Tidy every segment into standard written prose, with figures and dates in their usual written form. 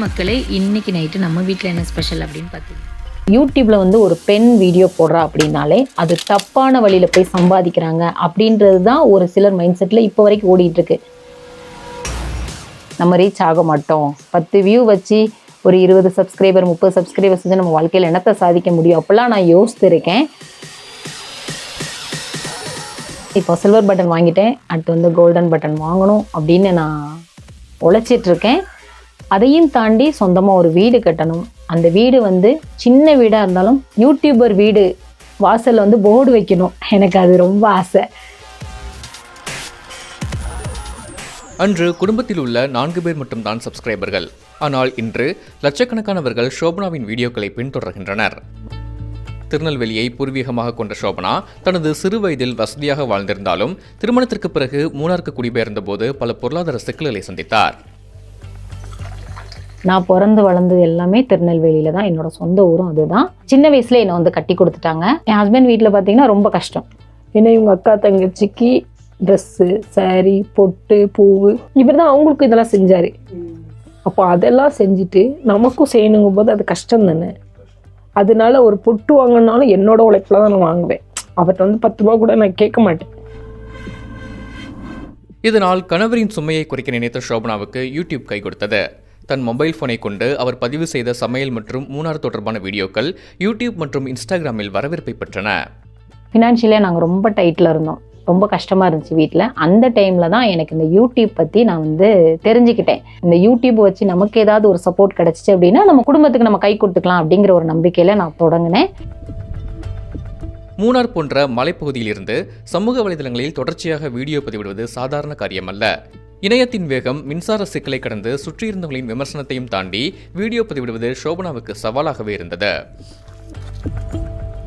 மக்களே, இன்னைக்கு நைட்டு நம்ம வீட்டில் என்ன ஸ்பெஷல் அப்படின்னு பார்த்தீங்கன்னா, யூடியூப்ல வந்து ஒரு பெண் வீடியோ போடுறா அப்படின்னாலே அது தப்பான வழியில போய் சம்பாதிக்கிறாங்க அப்படின்றது தான் ஒரு சிலர் மைண்ட் செட்ல இப்போ வரைக்கும் ஓடிட்டு இருக்கு. நம்ம ரீச் ஆக மாட்டோம், 10 வியூ வச்சு ஒரு 20 சப்ஸ்கிரைபர் 30 சப்ஸ்கிரைபர்ஸ் வந்து நம்ம வாழ்க்கையில் என்னத்தை சாதிக்க முடியும் அப்படிலாம் நான் யோசித்திருக்கேன். இப்போ சில்வர் பட்டன் வாங்கிட்டேன், அடுத்து வந்து கோல்டன் பட்டன் வாங்கணும் அப்படின்னு நான் உழைச்சிட்டு இருக்கேன். அதையும் தாண்டி சொந்தமாக ஒரு வீடு கட்டணும். அந்த வீடு வந்து சின்ன வீடாக இருந்தாலும் யூடியூபர் வீடு வாசலில் வந்து போர்டு வைக்கணும். எனக்கு அது ரொம்ப ஆசை. அன்று குடும்பத்தில் உள்ள 4 பேர் மட்டும்தான் சப்ஸ்கிரைபர்கள். ஆனால் இன்று லட்சக்கணக்கானவர்கள் ஷோபனாவின் வீடியோக்களை பின்தொடர்கின்றனர். திருநெல்வேலியை பூர்வீகமாக கொண்ட ஷோபனா தனது சிறு வயதில் வசதியாக வாழ்ந்திருந்தாலும் திருமணத்திற்கு பிறகு மூணாருக்கு குடிபெயர்ந்த போது பல பொருளாதார சிக்கல்களை சந்தித்தார். நான் பிறந்து வளர்ந்தது எல்லாமே திருநெல்வேலியில தான். என்னோட சொந்த ஊரும் அதுதான். சின்ன வயசுல என்னை வந்து கட்டி கொடுத்துட்டாங்க. என் ஹஸ்பண்ட் வீட்டில் பார்த்தீங்கன்னா ரொம்ப கஷ்டம். ஏன்னா இவங்க அக்கா தங்கச்சிக்கு ட்ரெஸ்ஸு, சாரி, பொட்டு, பூவு, இவர் தான் அவங்களுக்கும் இதெல்லாம் செஞ்சாரு. அப்போ அதெல்லாம் செஞ்சுட்டு நமக்கும் செய்யணுங்கும் போது அது கஷ்டம் தானே. அதனால ஒரு பொட்டு வாங்கினாலும் என்னோட உழைப்பில் தான் நான் வாங்குவேன். அவர்கிட்ட வந்து 10 ரூபா கூட நான் கேட்க மாட்டேன். இதனால் கணவரின் சுமையை குறைக்க நினைத்த ஷோபனாவுக்கு யூடியூப் கை கொடுத்தது. தன் மொபைல் போனை கொண்டு அவர் பதிவு செய்த சமையல் மற்றும் மூணார் தொடர்பான வீடியோக்கள் யூடியூப் மற்றும் இன்ஸ்டாகிராமில் வரவேற்பை பெற்றன. ஃபினான்ஷியலாக நாங்கள் ரொம்ப டைட்டில் இருந்தோம், ரொம்ப கஷ்டமாக இருந்துச்சு வீட்டில். அந்த டைமில் தான் எனக்கு இந்த யூடியூப் பற்றி நான் வந்து தெரிஞ்சுக்கிட்டேன். இந்த யூடியூப் வச்சு நமக்கு ஏதாவது ஒரு சப்போர்ட் கிடச்சிச்சு அப்படின்னா நம்ம குடும்பத்துக்கு நம்ம கை கொடுத்துக்கலாம் அப்படிங்கிற ஒரு நம்பிக்கையில் நான் தொடங்கினேன். மூணார் போன்ற மலைப்பகுதியிலிருந்து சமூக வலைதளங்களில் தொடர்ச்சியாக வீடியோ பதிவிடுவது சாதாரண காரியமல்ல. இணையத்தின் வேகம், மின்சார சிக்கலை கடந்து சுற்றியிருந்தவர்களின் விமர்சனத்தையும் தாண்டி வீடியோ பதிவிடுவது ஷோபனாவுக்கு சவாலாகவே இருந்தது.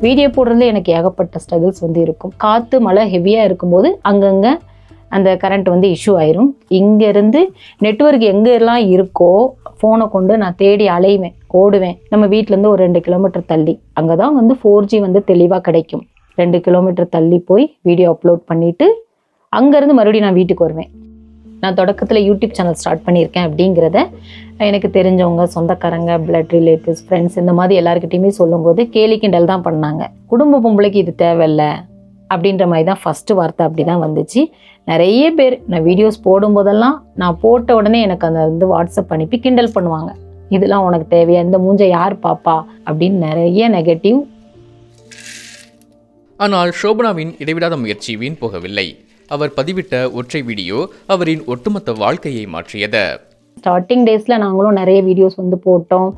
வீடியோ போடுறதுல எனக்கு ஏகப்பட்ட ஸ்ட்ரகிள்ஸ் வந்து இருக்கும். காற்று மழை ஹெவியாக இருக்கும்போது அங்கங்கே அந்த கரண்ட் வந்து இஷ்யூ ஆயிரும். இங்கேருந்து நெட்வொர்க் எங்கெல்லாம் இருக்கோ ஃபோனை கொண்டு நான் தேடி அலைவேன், ஓடுவேன். நம்ம வீட்டிலேருந்து ஒரு 2 கிலோமீட்டர் தள்ளி அங்கே தான் வந்து 4G வந்து தெளிவாக கிடைக்கும். 2 கிலோமீட்டர் தள்ளி போய் வீடியோ அப்லோட் பண்ணிவிட்டு அங்கேருந்து மறுபடியும் நான் வீட்டுக்கு வருவேன். நான் தொடக்கத்தில் யூடியூப் சேனல் ஸ்டார்ட் பண்ணியிருக்கேன் அப்படிங்கிறத எனக்கு தெரிஞ்சவங்க, சொந்தக்காரங்க, பிளட் ரிலேட்டிவ்ஸ், ஃப்ரெண்ட்ஸ் இந்த மாதிரி எல்லாருக்கிட்டையுமே சொல்லும்போது கேலி கிண்டல் தான் பண்ணாங்க. குடும்ப பொம்பளைக்கு இது தேவையில்லை அப்படின்ற மாதிரி தான் ஃபஸ்ட்டு வார்த்தை அப்படி தான் வந்துச்சு. நிறைய பேர் நான் வீடியோஸ் போடும்போதெல்லாம் நான் போட்ட உடனே எனக்கு அந்த வந்து வாட்ஸ்அப் அனுப்பி கிண்டல் பண்ணுவாங்க. இதெல்லாம் உனக்கு தேவையா, இந்த மூஞ்சை யார் பாப்பா அப்படின்னு நிறைய நெகட்டிவ். ஆனால் ஷோபனாவின் இடைவிடாத முயற்சி வீண் போகவில்லை. அவர் பதிவிட்ட ஒற்றை வீடியோ அவரின் ஒட்டுமொத்த வாழ்க்கையை மாற்றியது. ஸ்டார்டிங் டேஸில் நாங்களும் நிறைய வீடியோஸ் வந்து போட்டோம்.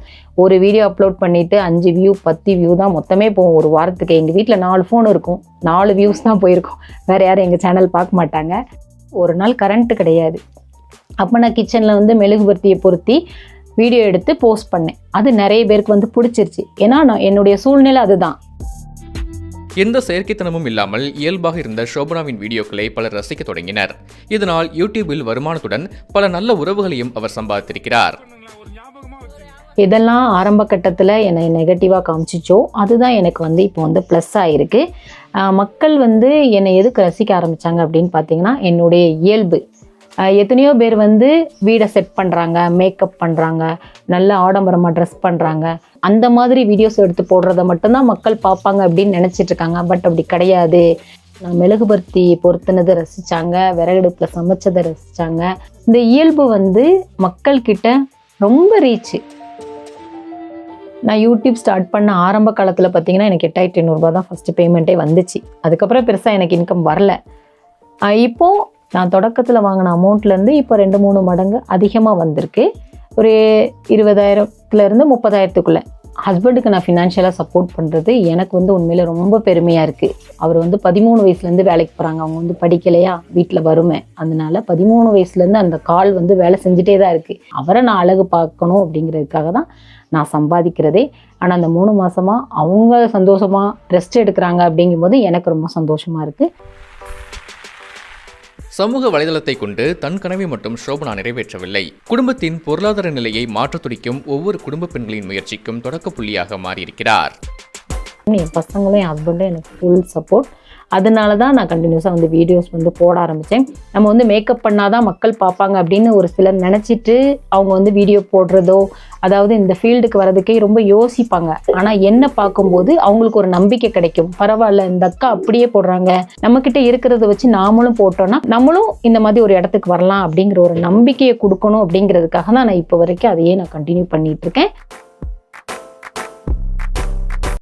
ஒரு வீடியோ அப்லோட் பண்ணிவிட்டு 5 வியூ 10 வியூ தான் மொத்தமே போகும் ஒரு வாரத்துக்கு. எங்கள் வீட்டில் 4 ஃபோன் இருக்கும், 4 வியூஸ் தான் போயிருக்கோம். வேறு யாரும் எங்கள் சேனல் பார்க்க மாட்டாங்க. ஒரு நாள் கரண்ட்டு கிடையாது. அப்போ நான் கிச்சனில் வந்து மெழுகுபர்த்தியை பொருத்தி வீடியோ எடுத்து போஸ்ட் பண்ணேன். அது நிறைய பேருக்கு வந்து பிடிச்சிருச்சு. ஏன்னா நான் என்னுடைய சூழ்நிலை அதுதான். எந்த செயற்கைத்தனமும் இல்லாமல் இயல்பாக இருந்த ஷோபனாவின் வீடியோக்களை பலர் ரசிக்க தொடங்கினர். இதனால் யூடியூபில் வருமானத்துடன் பல நல்ல உறவுகளையும் அவர் சம்பாதித்திருக்கிறார். இதெல்லாம் ஆரம்ப கட்டத்தில் என்னை நெகட்டிவாக காமிச்சிச்சோ அதுதான் எனக்கு வந்து இப்போ வந்து ப்ளஸ் ஆகிருக்கு. மக்கள் வந்து என்னை எதுக்கு ரசிக்க ஆரம்பித்தாங்க அப்படின்னு பார்த்தீங்கன்னா என்னுடைய இயல்பு. எத்தனையோ பேர் வந்து வீடை செட் பண்ணுறாங்க, மேக்கப் பண்ணுறாங்க, நல்ல ஆடம்பரமாக ட்ரெஸ் பண்ணுறாங்க. அந்த மாதிரி வீடியோஸ் எடுத்து போடுறத மட்டும்தான் மக்கள் பார்ப்பாங்க அப்படின்னு நினச்சிட்ருக்காங்க. பட் அப்படி கிடையாது. நான் மெழுகுபர்த்தி பொருத்தினதை ரசித்தாங்க, விறகடுப்பில் சமைச்சதை ரசித்தாங்க. இந்த இயல்பு வந்து மக்கள்கிட்ட ரொம்ப ரீச்சு. நான் யூடியூப் ஸ்டார்ட் பண்ண ஆரம்ப காலத்தில் பார்த்தீங்கன்னா எனக்கு 8500 ரூபா தான் ஃபஸ்ட்டு பேமெண்ட்டே வந்துச்சு. அதுக்கப்புறம் பெருசாக எனக்கு இன்கம் வரல. இப்போது நான் தொடக்கத்தில் வாங்கின அமௌண்ட்லேருந்து இப்போ 2-3 மடங்கு அதிகமாக வந்திருக்கு. ஒரு 20,000லேருந்து 30,000க்குள்ளே. ஹஸ்பண்டுக்கு நான் ஃபினான்ஷியலாக சப்போர்ட் பண்ணுறது எனக்கு வந்து உண்மையில் ரொம்ப பெருமையாக இருக்குது. அவர் வந்து 13 வயசுலேருந்து வேலைக்கு போகிறாங்க. அவங்க வந்து படிக்கலையா, வீட்டில் வறுமை. அதனால 13 வயசுலேருந்து அந்த கால் வந்து வேலை செஞ்சுட்டே தான் இருக்குது. அவரை நான் அழகு பார்க்கணும் அப்படிங்கிறதுக்காக தான் நான் சம்பாதிக்கிறதே. ஆனால் அந்த 3 மாதமாக அவங்க சந்தோஷமாக ரெஸ்ட் எடுக்கிறாங்க அப்படிங்கும்போது எனக்கு ரொம்ப சந்தோஷமாக இருக்குது. சமூக வலைதளத்தை கொண்டு தன் கனவை மட்டும் ஷோபனா நிறைவேற்றவில்லை. குடும்பத்தின் பொருளாதார நிலையை மாற்றத் துடிக்கும் ஒவ்வொரு குடும்ப பெண்களின் முயற்சிக்கும் தொடக்க புள்ளியாக மாறியிருக்கிறார். என் பசங்களும் என் ஹஸ்பண்டும் எனக்கு ஃபுல் சப்போர்ட். அதனால தான் நான் கண்டினியூஸாக வந்து வீடியோஸ் வந்து போட ஆரம்பித்தேன். நம்ம வந்து மேக்கப் பண்ணாதான் மக்கள் பார்ப்பாங்க அப்படின்னு ஒரு சிலர் நினச்சிட்டு அவங்க வந்து வீடியோ போடுறதோ, அதாவது இந்த ஃபீல்டுக்கு வரதுக்கே ரொம்ப யோசிப்பாங்க. ஆனால் என்ன பார்க்கும்போது அவங்களுக்கு ஒரு நம்பிக்கை கிடைக்கும். பரவாயில்ல, இந்த அக்கா அப்படியே போடுறாங்க, நம்மக்கிட்ட இருக்கிறத வச்சு நாமளும் போட்டோம்னா நம்மளும் இந்த மாதிரி ஒரு இடத்துக்கு வரலாம் அப்படிங்கிற ஒரு நம்பிக்கையை கொடுக்கணும் அப்படிங்கிறதுக்காக தான் நான் இப்போ வரைக்கும் அதையே நான் கண்டினியூ பண்ணிட்டு இருக்கேன்.